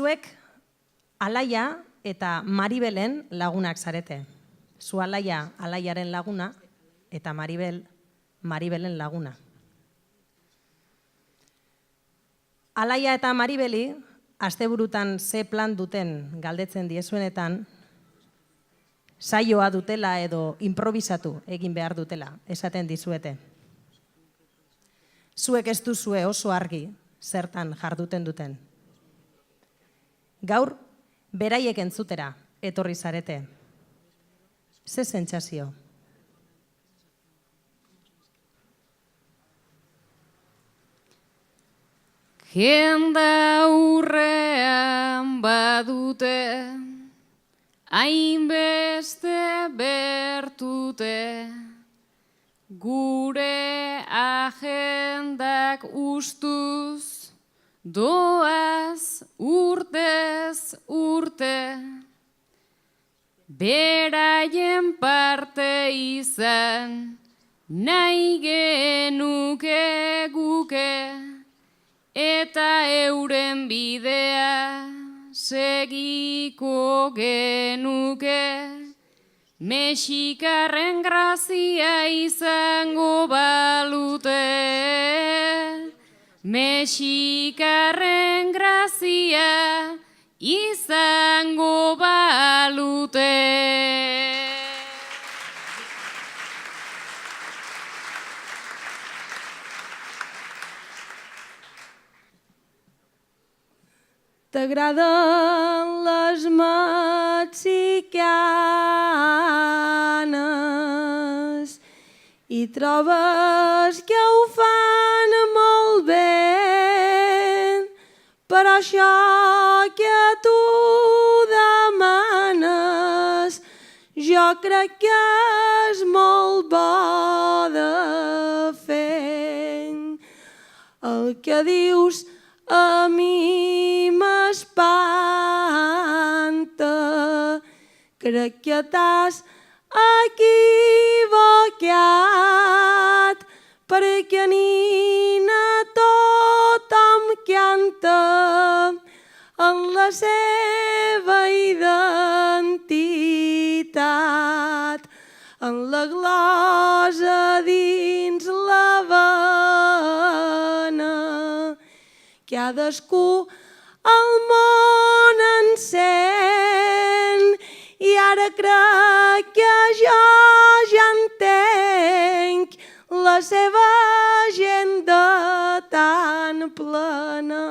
Zuek Alaia eta Maribelen lagunak zarete. Zu Alaia, Alaiaren laguna, eta Maribel, Maribelen laguna. Alaia eta Maribeli, asteburutan ze plan duten galdetzen diezuenetan, saioa dutela edo improvisatu egin behar dutela, esaten dizuete. Zuek ez duzue oso argi zertan jarduten duten. Gaur, beraiek entzutera etorri zarete. Ze sentsazio? Jenda aurrean badute, hainbeste bertute, gure agendak ustuz, doaz urtez urte, beraien parte izan, nahi genuke guke, eta euren bidea segiko genuke, mexikarren grazia izango balute. Mexikarren grazia izango balute. T'agraden les mexicanes i trobes que ho fan molt bé, però això que tu demanes jo crec que és molt bo de fer. El que dius a mi m'espanta, crec que t'has equivocat, perquè nina tothom canta en la seva identitat, en la glosa dins la vena. Cadascú al món encén i ara crec que jo ja entenc la seva agenda tan plena.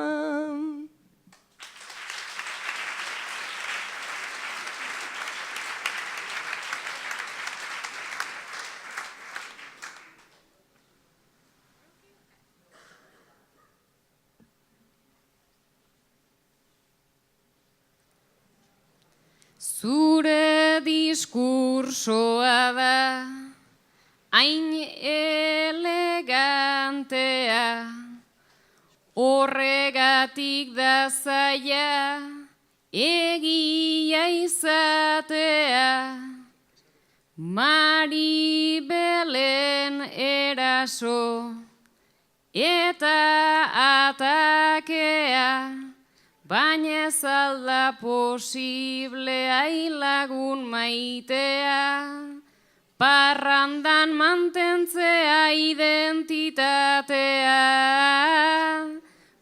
Zure diskursoa da, hain elegantea, horregatik da zaila, egia izatea. Maribelen eraso eta atakea, baina ez alda posible ailagun maitea, parrandan mantentzea identitatea,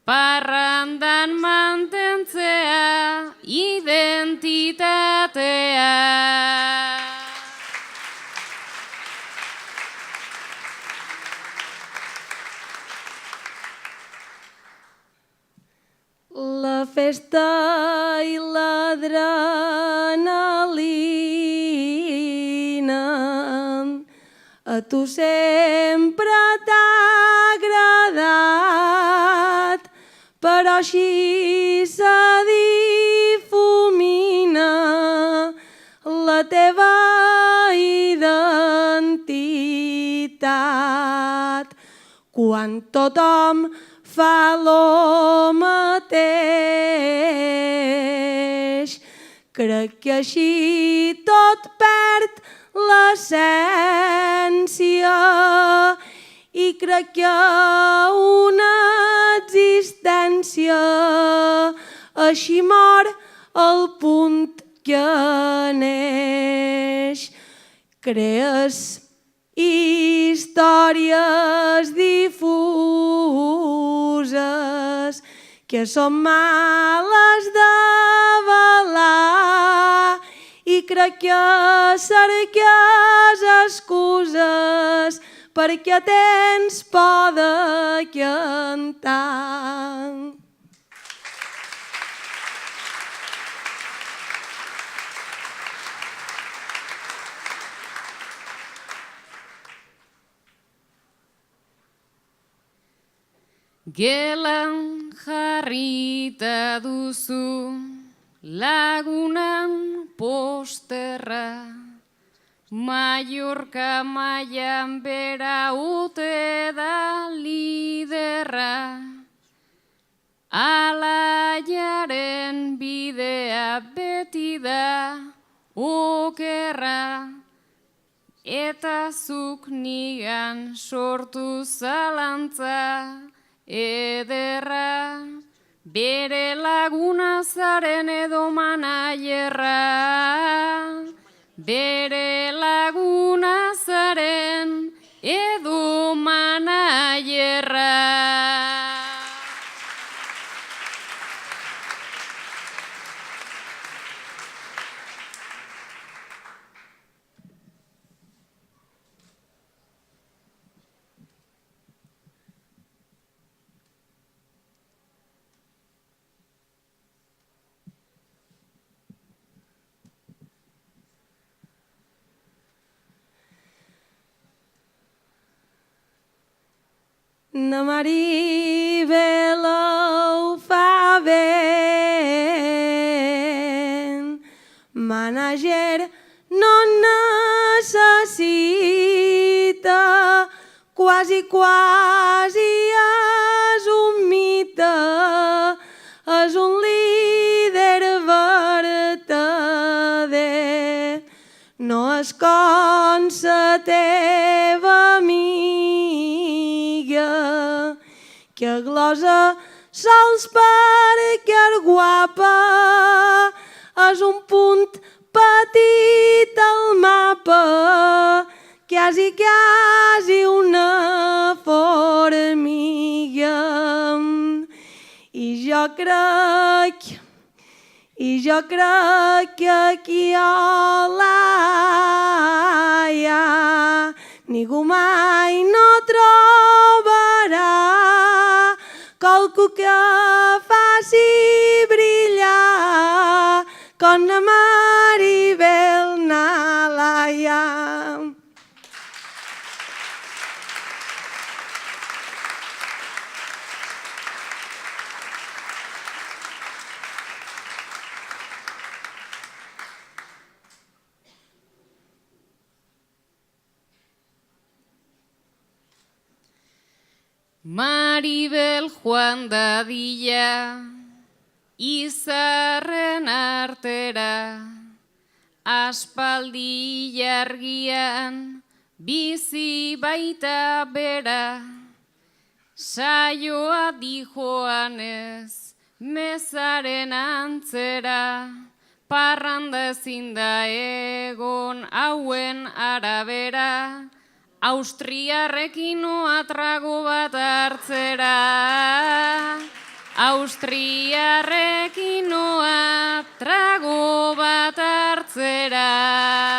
parrandan mantentzea identitatea. La festa i l'adrenalina a tu sempre t'ha agradat, però així se difumina la teva identitat. Quan tothom fa lo mateix, crec que així tot perd l'essència i crec que una existència així mor el punt que neix. Crees històries difuses que són males d'avalar i crec que cerques excuses perquè tens por de cantar. Gelan jarrita duzu lagunan posterra, Mallorca mailan bera ute da liderra, Alaiaren bidea beti da okerra, eta zuk nigan sortu zalantza ederra, bere laguna zaren edo manaierra, bere laguna zaren edo manaierra. Na Maribel ho fa bé, manager no necessita, quasi és un mite, és un líder vertader, no és com la teva amiga, que glosa sols perquè és guapa, és un punt petit al mapa, quasi una formiga. I jo crec que aquí a Olaia ningú mai no trobarà qualcú que faci brillar com la Maribel na Laia. Maribel joan dadila, izarren artera, aspaldi jargian, bizi baita bera, saioa dijoanez, mezaren antzera, parranda ezin da egon hauen arabera, Austriarrekin noa trago bat hartzera, Austriarrekin noa trago bat hartzera.